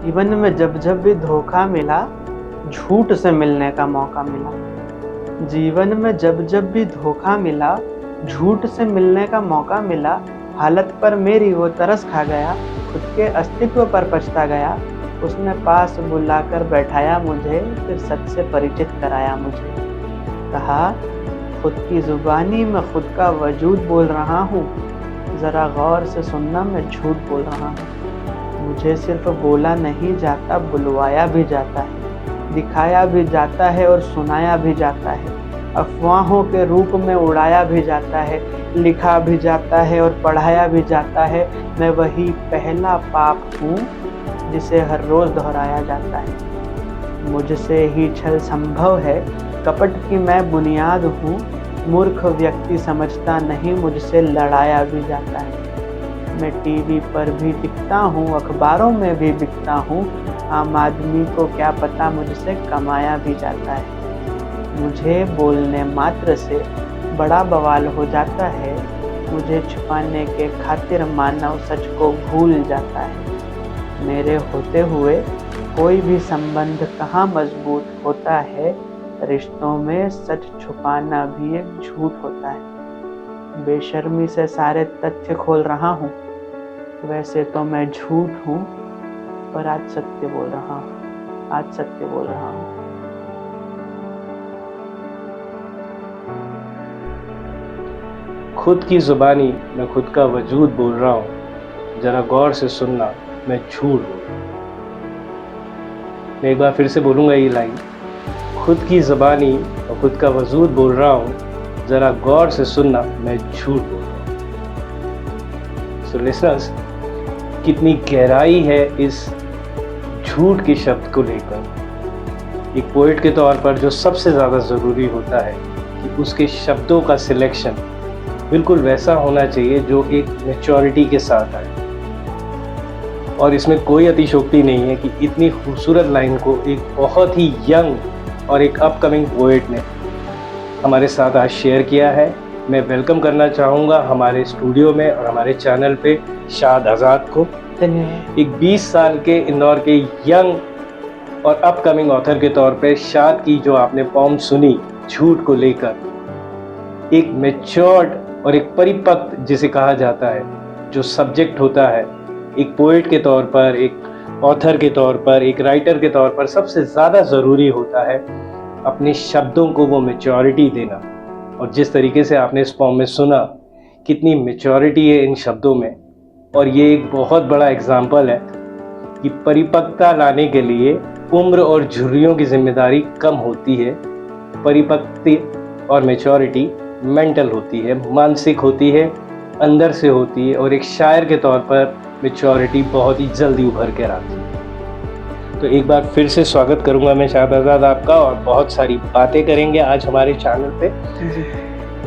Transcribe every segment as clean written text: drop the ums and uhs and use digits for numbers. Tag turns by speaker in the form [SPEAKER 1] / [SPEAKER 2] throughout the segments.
[SPEAKER 1] जीवन में जब जब भी धोखा मिला, झूठ से मिलने का मौका मिला। जीवन में जब जब भी धोखा मिला, झूठ से मिलने का मौका मिला। हालत पर मेरी वो तरस खा गया, खुद के अस्तित्व पर पछता गया। उसने पास बुलाकर बैठाया मुझे, फिर सच से परिचित कराया मुझे। कहा, खुद की जुबानी में खुद का वजूद बोल रहा हूँ, ज़रा गौर से सुनना, मैं झूठ बोल रहा हूँ। मुझे सिर्फ बोला नहीं जाता, बुलवाया भी जाता है, दिखाया भी जाता है और सुनाया भी जाता है। अफवाहों के रूप में उड़ाया भी जाता है, लिखा भी जाता है और पढ़ाया भी जाता है। मैं वही पहला पाप हूँ जिसे हर रोज़ दोहराया जाता है। मुझसे ही छल संभव है, कपट की मैं बुनियाद हूँ। मूर्ख व्यक्ति समझता नहीं, मुझसे लड़ाया भी जाता है। मैं टीवी पर भी दिखता हूँ, अखबारों में भी बिकता हूँ। आम आदमी को क्या पता, मुझसे कमाया भी जाता है। मुझे बोलने मात्र से बड़ा बवाल हो जाता है। मुझे छुपाने के खातिर मानव सच को भूल जाता है। मेरे होते हुए कोई भी संबंध कहाँ मजबूत होता है। रिश्तों में सच छुपाना भी एक झूठ होता है। बेशर्मी से सारे तथ्य खोल रहा हूँ। वैसे तो मैं झूठ हूँ, पर आज सत्य बोल रहा हूँ। आज सत्य बोल रहा हूँ।
[SPEAKER 2] खुद की जुबानी मैं खुद का वजूद बोल रहा हूँ, जरा गौर से सुनना, मैं झूठ बोल रहा हूँ। मैं एक बार फिर से बोलूँगा ये लाइन, खुद की जुबानी मैं खुद का वजूद बोल रहा हूँ, जरा गौर से सुनना, मैं झूठ बोल रहा हूँ। सो लिसनर्स, कितनी गहराई है इस झूठ के शब्द को लेकर। एक पोएट के तौर पर जो सबसे ज़्यादा ज़रूरी होता है कि उसके शब्दों का सिलेक्शन बिल्कुल वैसा होना चाहिए जो एक मैच्योरिटी के साथ आए। और इसमें कोई अतिशयोक्ति नहीं है कि इतनी खूबसूरत लाइन को एक बहुत ही यंग और एक अपकमिंग पोएट ने हमारे साथ आज शेयर किया है। मैं वेलकम करना चाहूँगा हमारे स्टूडियो में और हमारे चैनल पे शाद आज़ाद को। एक 20 साल के इंदौर के यंग और अपकमिंग ऑथर के तौर पे शाद की जो आपने पॉम सुनी झूठ को लेकर, एक मैच्योर्ड और एक परिपक्व जिसे कहा जाता है जो सब्जेक्ट होता है, एक पोएट के तौर पर, एक ऑथर के तौर पर, एक राइटर के तौर पर सबसे ज़्यादा ज़रूरी होता है अपने शब्दों को वो मैच्योरिटी देना। और जिस तरीके से आपने इस पॉम में सुना, कितनी मैच्योरिटी है इन शब्दों में। और ये एक बहुत बड़ा एग्जाम्पल है कि परिपक्वता लाने के लिए उम्र और झुर्रियों की जिम्मेदारी कम होती है। परिपक्वता और मैच्योरिटी मेंटल होती है, मानसिक होती है, अंदर से होती है। और एक शायर के तौर पर मैच्योरिटी बहुत ही जल्दी उभर कर आती है। तो एक बार फिर से स्वागत करूंगा मैं शाद आज़ाद आपका, और बहुत सारी बातें करेंगे आज हमारे चैनल पे।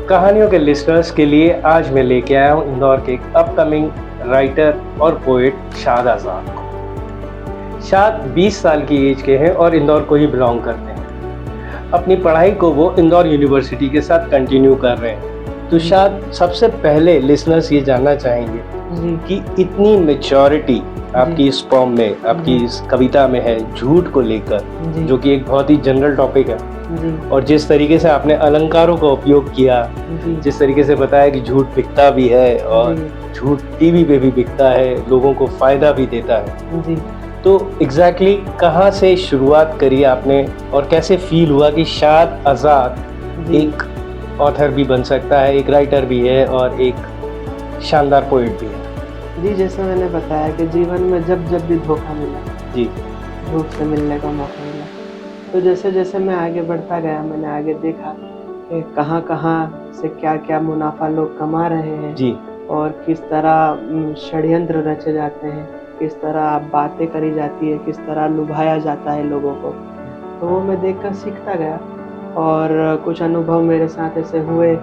[SPEAKER 2] कहानियों के लिस्टर्स के लिए आज मैं लेके आया हूँ इंदौर के एक अपकमिंग राइटर और पोएट शाद आज़ाद को। शाद 20 साल की एज के हैं और इंदौर को ही बिलोंग करते हैं। अपनी पढ़ाई को वो इंदौर यूनिवर्सिटी के साथ कंटिन्यू कर रहे हैं। तो शाद, सबसे पहले लिसनर्स ये जानना चाहेंगे कि इतनी मैच्योरिटी आपकी इस पॉम में, आपकी इस कविता में है झूठ को लेकर, जो कि एक बहुत ही जनरल टॉपिक है। और जिस तरीके से आपने अलंकारों का उपयोग किया, जिस तरीके से बताया कि झूठ बिकता भी है और झूठ टीवी पे भी बिकता है, लोगों को फायदा भी देता है। तो एग्जैक्टली कहाँ से शुरुआत करी आपने और कैसे फील हुआ कि शाद आज़ाद एक ऑथर भी बन सकता है, एक राइटर भी है और एक शानदार पोएट भी है?
[SPEAKER 1] जी, जैसा मैंने बताया कि जीवन में जब जब भी धोखा मिला,
[SPEAKER 2] जी,
[SPEAKER 1] झूठ से मिलने का मौका मिला, तो जैसे जैसे मैं आगे बढ़ता गया, मैंने आगे देखा कि कहाँ कहाँ से क्या क्या मुनाफा लोग कमा रहे हैं
[SPEAKER 2] जी,
[SPEAKER 1] और किस तरह षड्यंत्र रचे जाते हैं, किस तरह बातें करी जाती है, किस तरह लुभाया जाता है लोगों को। तो वो मैं देखकर सीखता गया और कुछ अनुभव मेरे साथ ऐसे हुए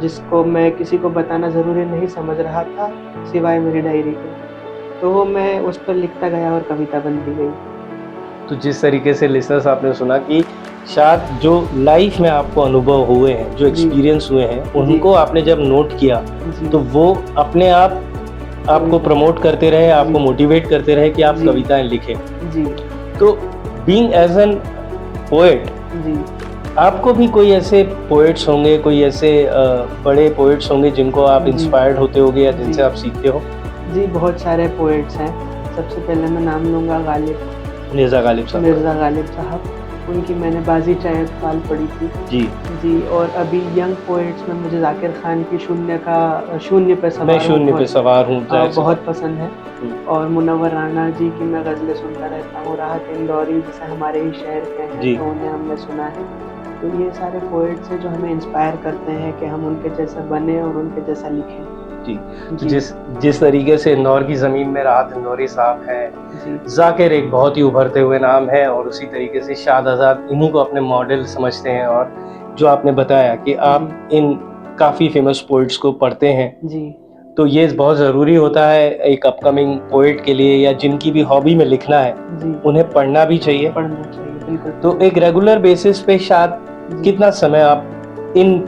[SPEAKER 1] जिसको मैं किसी को बताना ज़रूरी नहीं समझ रहा था, सिवाय मेरी डायरी के। तो वो मैं उस पर लिखता गया और कविता बनती गई।
[SPEAKER 2] तो जिस तरीके से लिसनर्स आपने सुना कि शायद जो लाइफ में आपको अनुभव हुए हैं, जो एक्सपीरियंस हुए हैं, उनको आपने जब नोट किया तो वो अपने आप आपको प्रमोट करते रहे, आपको
[SPEAKER 1] जी।
[SPEAKER 2] मोटिवेट करते रहे कि आप
[SPEAKER 1] जी।
[SPEAKER 2] कविताएं लिखें।
[SPEAKER 1] जी।
[SPEAKER 2] तो बीइंग एज एन पोएट,
[SPEAKER 1] जी।
[SPEAKER 2] आपको भी कोई ऐसे पोएट्स होंगे, कोई ऐसे बड़े पोएट्स होंगे जिनको आप
[SPEAKER 1] जी।
[SPEAKER 2] इंस्पायर्ड होते होगे या
[SPEAKER 1] जी।
[SPEAKER 2] जिनसे आप सीखते हो?
[SPEAKER 1] जी, बहुत सारे पोएट्स हैं। सबसे पहले मैं नाम लूँगा गालिब,
[SPEAKER 2] मिर्ज़ा गालिब साहब।
[SPEAKER 1] मिर्ज़ा गालिब साहब। उनकी मैंने बाज़ी चाहे इक़बाल पढ़ी थी।
[SPEAKER 2] जी,
[SPEAKER 1] जी, और अभी यंग पोएट्स में मुझे ज़ाकिर खान की शून्य पे
[SPEAKER 2] मैं
[SPEAKER 1] सवार हूँ
[SPEAKER 2] शून्य पे सवार हूँ, ज़ाहिर सी
[SPEAKER 1] बहुत
[SPEAKER 2] बात
[SPEAKER 1] पसंद है।
[SPEAKER 2] है।
[SPEAKER 1] और मुनव्वर राना जी की मैं ग़ज़लें सुनता रहता हूँ। राहत इंदौरी जैसे हमारे ही शहर के हैं,
[SPEAKER 2] जी।
[SPEAKER 1] तो उन्हें हमने सुना है। तो ये सारे पोएट्स हैं जो हमें इंस्पायर करते हैं कि हम उनके जैसा बनें और उनके जैसा लिखें।
[SPEAKER 2] जी, तो
[SPEAKER 1] जी।
[SPEAKER 2] जिस तरीके से इंदौर की ज़मीन में राहत इंदौरी साहब हैं,
[SPEAKER 1] जी।
[SPEAKER 2] ज़ाकिर एक बहुत ही उभरते हुए नाम है और उसी तरीके से शाद आज़ाद इन्हीं को अपने मॉडल समझते हैं। और जो आपने बताया कि आप इन काफ़ी फेमस पोएट्स को पढ़ते हैं,
[SPEAKER 1] जी।
[SPEAKER 2] तो ये बहुत ज़रूरी होता है एक अपकमिंग पोएट के लिए, या जिनकी भी हॉबी में लिखना है,
[SPEAKER 1] जी।
[SPEAKER 2] उन्हें पढ़ना भी चाहिए।
[SPEAKER 1] पढ़ना चाहिए, बिल्कुल।
[SPEAKER 2] तो एक रेगुलर बेसिस पे शायद
[SPEAKER 1] जी।
[SPEAKER 2] कितना समय आप इन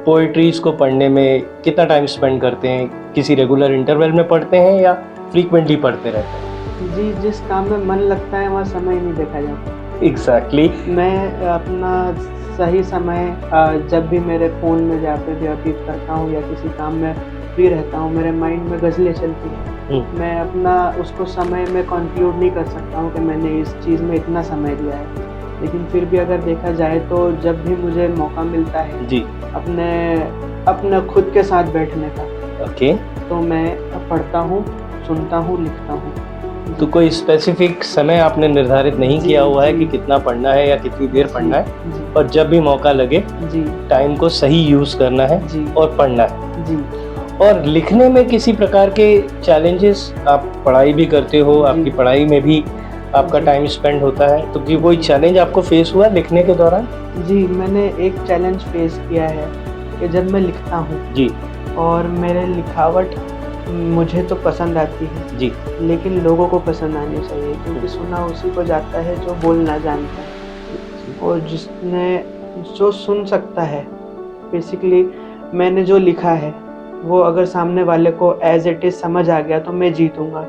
[SPEAKER 2] पोएट्रीज़ को पढ़ने में कितना टाइम स्पेंड करते हैं? किसी रेगुलर इंटरवल में पढ़ते हैं या फ्रीक्वेंटली पढ़ते रहते हैं?
[SPEAKER 1] जी, जिस काम में मन लगता है वहाँ समय ही नहीं देखा जाता।
[SPEAKER 2] एग्ज़ैक्टली।
[SPEAKER 1] मैं अपना सही समय जब भी मेरे फ़ोन में जहाँ पे भी व्यतीत करता हूँ या किसी काम में फ्री रहता हूँ, मेरे माइंड में ग़ज़लें चलती हैं। मैं अपना उसको समय में कंक्लूड नहीं कर सकता हूँ कि मैंने इस चीज़ में इतना समय दिया है। लेकिन फिर भी अगर देखा जाए तो जब भी मुझे मौका मिलता है
[SPEAKER 2] जी।
[SPEAKER 1] अपने खुद के साथ बैठने का,
[SPEAKER 2] ओके।
[SPEAKER 1] तो मैं पढ़ता हूँ, सुनता हूँ, लिखता हूँ।
[SPEAKER 2] तो कोई स्पेसिफिक समय आपने निर्धारित नहीं किया हुआ है कि कितना पढ़ना है या कितनी देर पढ़ना है,
[SPEAKER 1] जी।
[SPEAKER 2] और जब भी मौका लगे
[SPEAKER 1] जी।
[SPEAKER 2] टाइम को सही यूज़ करना है
[SPEAKER 1] जी।
[SPEAKER 2] और पढ़ना है।
[SPEAKER 1] जी।
[SPEAKER 2] और लिखने में किसी प्रकार के चैलेंजेस, आप पढ़ाई भी करते हो, आपकी पढ़ाई में भी आपका टाइम स्पेंड होता है, तो कोई चैलेंज आपको फेस हुआ लिखने के दौरान?
[SPEAKER 1] जी, मैंने एक चैलेंज फेस किया है कि जब मैं लिखता हूँ
[SPEAKER 2] जी।
[SPEAKER 1] और मेरे लिखावट मुझे तो पसंद आती है
[SPEAKER 2] जी।
[SPEAKER 1] लेकिन लोगों को पसंद आनी चाहिए, क्योंकि सुना उसी को जाता है जो बोलना जानता है। और जो सुन सकता है, बेसिकली मैंने जो लिखा है वो अगर सामने वाले को एज इट इज़ समझ आ गया तो मैं जीतूँगा।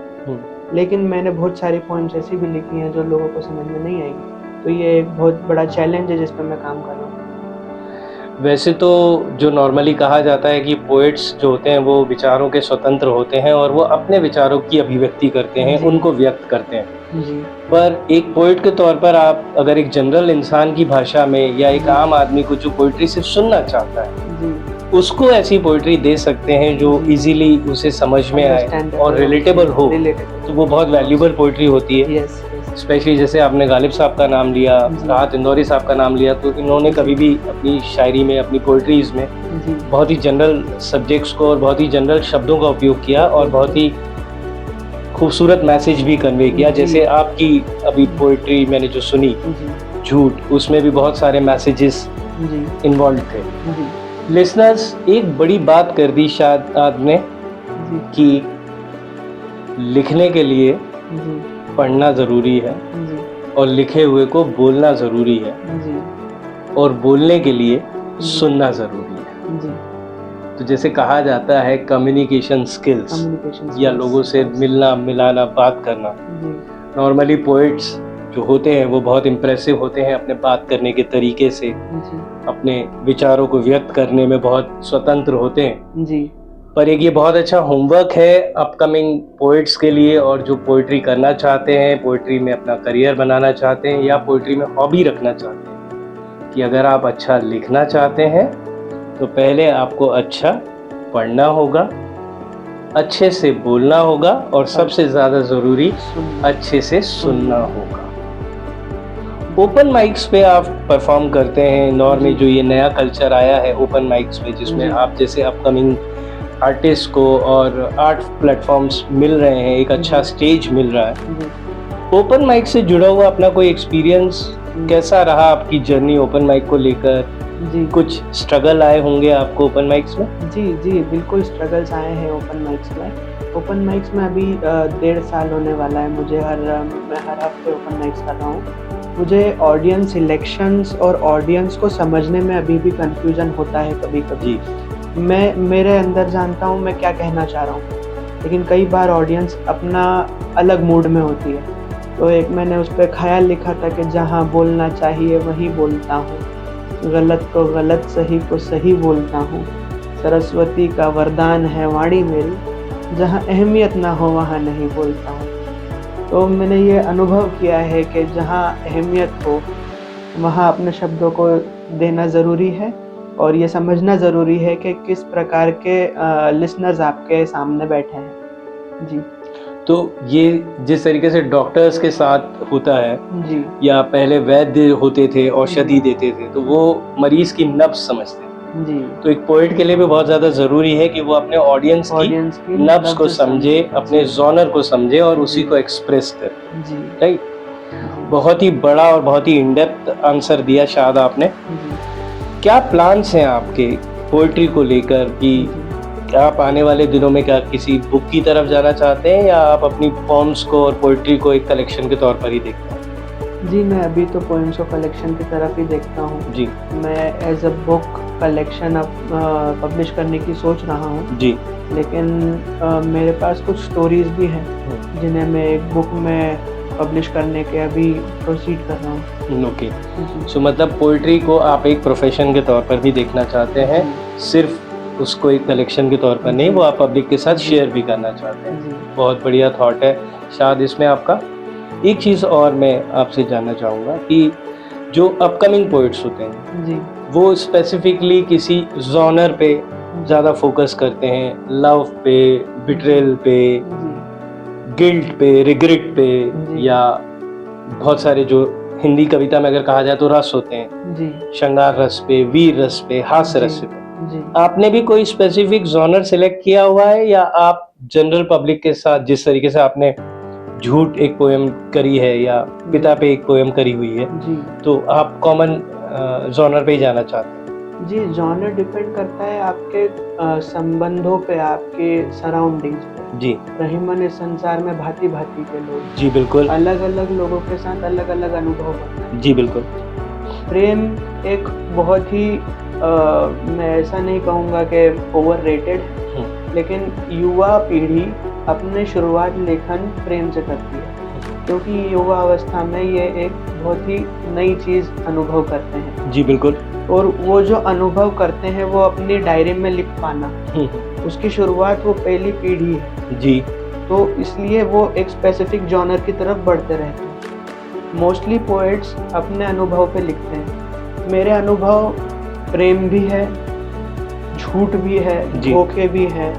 [SPEAKER 1] लेकिन मैंने बहुत सारी पॉइंट्स ऐसी भी लिखी हैं जो लोगों को समझ में नहीं आएगी, तो ये एक बहुत बड़ा चैलेंज है जिस पर मैं काम कर रहा हूँ।
[SPEAKER 2] वैसे तो जो नॉर्मली कहा जाता है कि पोएट्स जो होते हैं वो विचारों के स्वतंत्र होते हैं और वो अपने विचारों की अभिव्यक्ति करते हैं, उनको व्यक्त करते हैं।
[SPEAKER 1] जी।
[SPEAKER 2] पर एक पोएट के तौर पर आप अगर एक जनरल इंसान की भाषा में या एक आम आदमी को जो पोएट्री सिर्फ सुनना चाहता है,
[SPEAKER 1] जी।
[SPEAKER 2] उसको ऐसी पोएट्री दे सकते हैं जो इजीली उसे समझ में आए और रिलेटेबल हो, तो वो बहुत वैल्यूबल पोएट्री होती है। स्पेशली जैसे आपने गालिब साहब का नाम लिया, राहत इंदौरी साहब का नाम लिया, तो इन्होंने कभी भी अपनी शायरी में, अपनी पोएट्रीज़ में बहुत ही जनरल सब्जेक्ट्स को और बहुत ही जनरल शब्दों का उपयोग किया और बहुत ही खूबसूरत मैसेज भी कन्वे किया। जैसे आपकी अभी पोएट्री मैंने जो सुनी, झूठ, उसमें भी बहुत सारे मैसेजेस इन्वॉल्व थे। लिसनर्स, एक बड़ी बात कर दी शायद आपने कि लिखने के लिए पढ़ना ज़रूरी है और लिखे हुए को बोलना ज़रूरी है और बोलने के लिए सुनना ज़रूरी है। तो जैसे कहा जाता है कम्युनिकेशन स्किल्स या लोगों से मिलना, मिलाना, बात करना। नॉर्मली पोएट्स जो होते हैं वो बहुत इम्प्रेसिव होते हैं अपने बात करने के तरीके से, अपने विचारों को व्यक्त करने में बहुत स्वतंत्र होते हैं। पर एक ये बहुत अच्छा होमवर्क है अपकमिंग पोएट्स के लिए, और जो पोएट्री करना चाहते हैं, पोएट्री में अपना करियर बनाना चाहते हैं या पोएट्री में हॉबी रखना चाहते हैं, कि अगर आप अच्छा लिखना चाहते हैं तो पहले आपको अच्छा पढ़ना होगा, अच्छे से बोलना होगा और सबसे ज़्यादा ज़रूरी अच्छे से सुनना होगा। ओपन माइक्स पे आप परफॉर्म करते हैं। इंदौर में जो ये नया कल्चर आया है ओपन माइक्स पे, जिसमें आप जैसे अपकमिंग आर्टिस्ट को और आर्ट प्लेटफॉर्म्स मिल रहे हैं, एक अच्छा स्टेज मिल रहा है। ओपन माइक से जुड़ा हुआ अपना कोई एक्सपीरियंस कैसा रहा आपकी जर्नी ओपन माइक को लेकर? कुछ स्ट्रगल आए होंगे आपको ओपन माइक्स में?
[SPEAKER 1] जी, बिल्कुल स्ट्रगल्स आए हैं ओपन माइक्स में। ओपन माइक्स में अभी 1.5 साल होने वाला है मुझे। मैं हर हफ्ते ओपन माइक्स कर रहा हूँ। मुझे ऑडियंस सिलेक्शंस और ऑडियंस को समझने में अभी भी कंफ्यूजन होता है कभी-कभी। मेरे अंदर जानता हूँ मैं क्या कहना चाह रहा हूँ, लेकिन कई बार ऑडियंस अपना अलग मूड में होती है। तो एक मैंने उस पे ख़याल लिखा था कि जहाँ बोलना चाहिए वहीं बोलता हूँ, गलत को गलत, सही को सही बोलता हूँ, सरस्वती का वरदान है वाणी मेरी, जहाँ अहमियत ना हो वहाँ नहीं बोलता हूँ। तो मैंने ये अनुभव किया है कि जहाँ अहमियत हो वहाँ अपने शब्दों को देना ज़रूरी है और ये समझना ज़रूरी है कि किस प्रकार के लिसनर्स आपके सामने बैठे हैं। जी।
[SPEAKER 2] तो ये जिस तरीके से डॉक्टर्स के साथ होता है
[SPEAKER 1] जी।
[SPEAKER 2] या पहले वैद्य होते थे, औषधि देते थे, तो वो मरीज की नब्ज समझते थे।
[SPEAKER 1] जी।
[SPEAKER 2] तो एक पोएट के लिए भी बहुत ज़्यादा ज़रूरी है कि वो अपने ऑडियंस की नब्ज को समझे, अपने जॉनर को समझे और उसी को एक्सप्रेस करे।
[SPEAKER 1] जी।
[SPEAKER 2] राइट? बहुत ही बड़ा और बहुत ही इन डेप्थ आंसर दिया शायद आपने।
[SPEAKER 1] जी।
[SPEAKER 2] क्या प्लान्स हैं आपके पोएट्री को लेकर कि क्या आप आने वाले दिनों में क्या किसी बुक की तरफ जाना चाहते हैं या आप अपनी पोम्स को और पोएट्री को एक कलेक्शन के तौर पर ही देखते हैं?
[SPEAKER 1] जी, मैं अभी तो पोएम्स को कलेक्शन की तरफ ही देखता हूँ।
[SPEAKER 2] जी।
[SPEAKER 1] मैं एज़ अ बुक कलेक्शन अब पब्लिश करने की सोच रहा हूँ।
[SPEAKER 2] जी।
[SPEAKER 1] लेकिन मेरे पास कुछ स्टोरीज़ भी हैं जिन्हें मैं एक बुक में पब्लिश करने के अभी प्रोसीड कर रहा हूँ।
[SPEAKER 2] ओके। सो मतलब पोएट्री को आप एक प्रोफेशन के तौर पर भी देखना चाहते हैं, सिर्फ उसको एक कलेक्शन के तौर पर नहीं, वो आप पब्लिक के साथ शेयर भी करना चाहते हैं। बहुत बढ़िया थॉट है शायद इसमें आपका। एक चीज़ और मैं आपसे जानना चाहूँगा कि जो अपकमिंग पोएट्स होते हैं
[SPEAKER 1] जी।
[SPEAKER 2] वो स्पेसिफिकली किसी जॉनर पे ज़्यादा फोकस करते हैं, लव पे, बिट्रेल पे, गिल्ट पे, रिग्रेट पे, या बहुत सारे जो हिंदी कविता में अगर कहा जाए तो रस होते हैं,
[SPEAKER 1] जी।
[SPEAKER 2] श्रृंगार रस पे, वीर रस पे, हास्य रस पे।
[SPEAKER 1] जी।
[SPEAKER 2] आपने भी कोई स्पेसिफिक जॉनर सिलेक्ट किया हुआ है या आप जनरल पब्लिक के साथ जिस तरीके से आपने झूठ एक पोएम करी है या पिता पे एक पोएम करी हुई है,
[SPEAKER 1] जी।
[SPEAKER 2] तो आप कॉमन जॉनर पे ही जाना चाहते हैं?
[SPEAKER 1] जी, जॉनर डिपेंड करता है आपके संबंधों पे, आपके सराउंडिंग्स पे।
[SPEAKER 2] जी।
[SPEAKER 1] रहीमन इस संसार में भांति-भांति के लोग।
[SPEAKER 2] जी बिल्कुल।
[SPEAKER 1] अलग-अलग लोगों के साथ अलग-अलग अनुभव होता है।
[SPEAKER 2] जी बिल्कुल।
[SPEAKER 1] प्रेम एक बहुत ही मैं ऐसा नहीं कहूँगा कि ओवररेटेड है, लेकिन युवा पीढ़ी अपने शुरुआत लेखन प्रेम से करती है, क्योंकि युवा अवस्था में ये एक बहुत ही नई चीज़ अनुभव करते हैं।
[SPEAKER 2] जी बिल्कुल।
[SPEAKER 1] और वो जो अनुभव करते हैं वो अपनी डायरी में लिख पाना, उसकी शुरुआत वो पहली पीढ़ी है। जी। तो इसलिए वो एक स्पेसिफिक जॉनर की तरफ बढ़ते रहते हैं। मोस्टली पोएट्स अपने अनुभव पे लिखते हैं। मेरे अनुभव प्रेम भी है, झूठ भी है, धोखे भी हैं,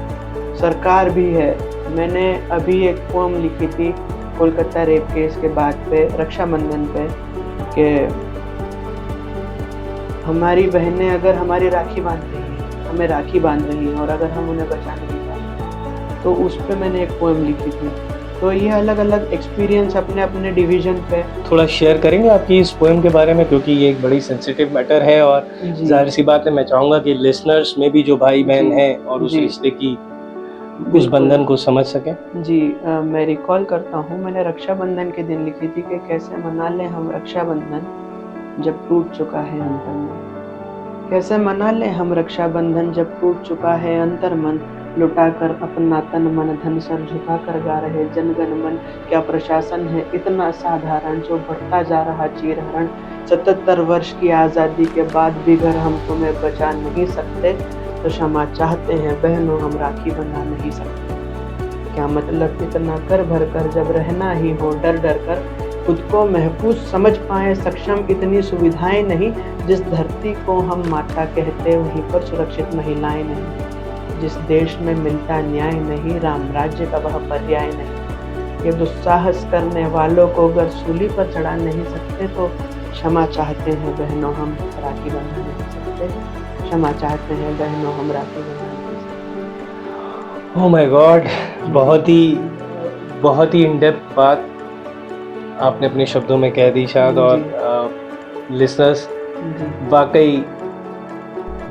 [SPEAKER 1] सरकार भी है। मैंने अभी एक पोएम लिखी थी कोलकाता रेप केस के बाद पे, रक्षाबंधन पे, कि हमारी बहनें अगर हमारी राखी बांध रही हैं, हमें राखी बांध रही हैं और अगर हम उन्हें बचा नहीं पाते, तो उस पे मैंने एक पोएम लिखी थी। तो ये अलग-अलग एक्सपीरियंस अपने अपने डिवीजन पे।
[SPEAKER 2] थोड़ा शेयर करेंगे आपकी इस पोएम के बारे में, क्योंकि ये एक बड़ी सेंसिटिव मैटर है और जाहिर सी बात है मैं चाहूँगा कि लिसनर्स में भी जो भाई बहन हैं और उस रिश्ते की उस बंधन को समझ सकें।
[SPEAKER 1] जी, मैं रिकॉल करता हूँ, मैंने रक्षाबंधन के दिन लिखी थी कि कैसे मना लें हम रक्षाबंधन जब टूट चुका है अंतर मन। कैसे मना लें हम रक्षाबंधन जब टूट चुका है अंतर मन, लुटा कर अपना तन मन धन सर झुका कर गा रहे जनगण मन। क्या प्रशासन है इतना साधारण जो बढ़ता जा रहा चीरहरण। 77 वर्ष की आज़ादी के बाद भी घर हम तुम्हें बचा नहीं सकते, तो क्षमा चाहते हैं बहनों हम राखी बना नहीं सकते। क्या मतलब इतना कर भर कर जब रहना ही हो डर डर कर, खुद को महफूज समझ पाए सक्षम इतनी सुविधाएं नहीं। जिस धरती को हम माता कहते वहीं पर सुरक्षित महिलाएं नहीं। जिस देश में मिलता न्याय नहीं, राम राज्य का वह पर्याय नहीं। ये दुस्साहस करने वालों को अगर सूली पर चढ़ा नहीं सकते, तो क्षमा चाहते हैं बहनों हम राखी बना नहीं सकते। क्षमा चाहते हैं बहनों हम राखी बना नहीं सकते।
[SPEAKER 2] ओह माय गॉड, बहुत ही इन डेप्थ बात आपने अपने शब्दों में कह दी शायद। और लिसनर्स, वाकई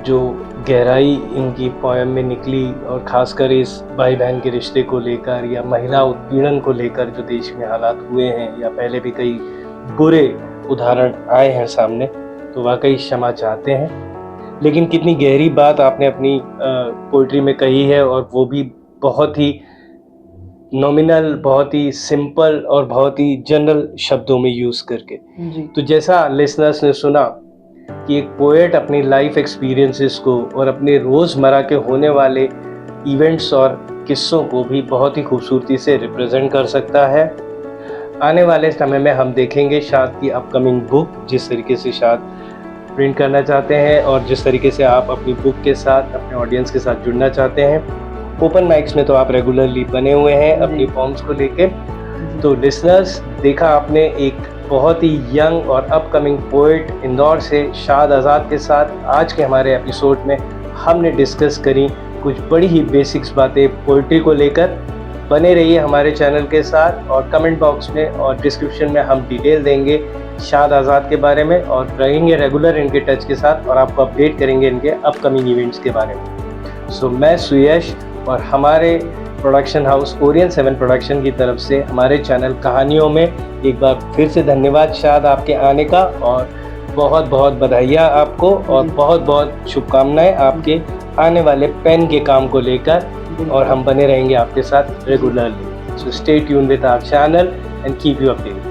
[SPEAKER 2] जो गहराई इनकी पोएम में निकली और ख़ासकर इस भाई बहन के रिश्ते को लेकर या महिला उत्पीड़न को लेकर जो देश में हालात हुए हैं या पहले भी कई बुरे उदाहरण आए हैं सामने, तो वाकई क्षमा चाहते हैं। लेकिन कितनी गहरी बात आपने अपनी पोइट्री में कही है और वो भी बहुत ही नॉमिनल, बहुत ही सिंपल और बहुत ही जनरल शब्दों में यूज़ करके।
[SPEAKER 1] जी
[SPEAKER 2] तो जैसा लिसनर्स ने सुना कि एक पोएट अपनी लाइफ एक्सपीरियंसेस को और अपने रोज़मर्रा के होने वाले इवेंट्स और किस्सों को भी बहुत ही खूबसूरती से रिप्रेजेंट कर सकता है। आने वाले समय में हम देखेंगे शाद की अपकमिंग बुक, जिस तरीके से शाद प्रिंट करना चाहते हैं और जिस तरीके से आप अपनी बुक के साथ अपने ऑडियंस के साथ जुड़ना चाहते हैं। ओपन माइक्स में तो आप रेगुलरली बने हुए हैं अपनी फॉर्म्स को लेके। तो लिसनर्स, देखा आपने एक बहुत ही यंग और अपकमिंग पोएट इंदौर से शाद आज़ाद के साथ आज के हमारे एपिसोड में हमने डिस्कस करी कुछ बड़ी ही बेसिक्स बातें पोइट्री को लेकर। बने रहिए हमारे चैनल के साथ और कमेंट बॉक्स में और डिस्क्रिप्शन में हम डिटेल देंगे शाद आज़ाद के बारे में और रहेंगे रेगुलर इनके टच के साथ और आपको अपडेट करेंगे इनके अपकमिंग इवेंट्स के बारे में। सो मैं सुयश और हमारे प्रोडक्शन हाउस ओरियन 7 प्रोडक्शन की तरफ से हमारे चैनल कहानियों में एक बार फिर से धन्यवाद शाद आपके आने का, और बहुत बहुत बधाइयाँ आपको और बहुत बहुत शुभकामनाएं आपके आने वाले पेन के काम को लेकर, और हम बने रहेंगे आपके साथ regularly. So stay tune with our channel and keep you updated.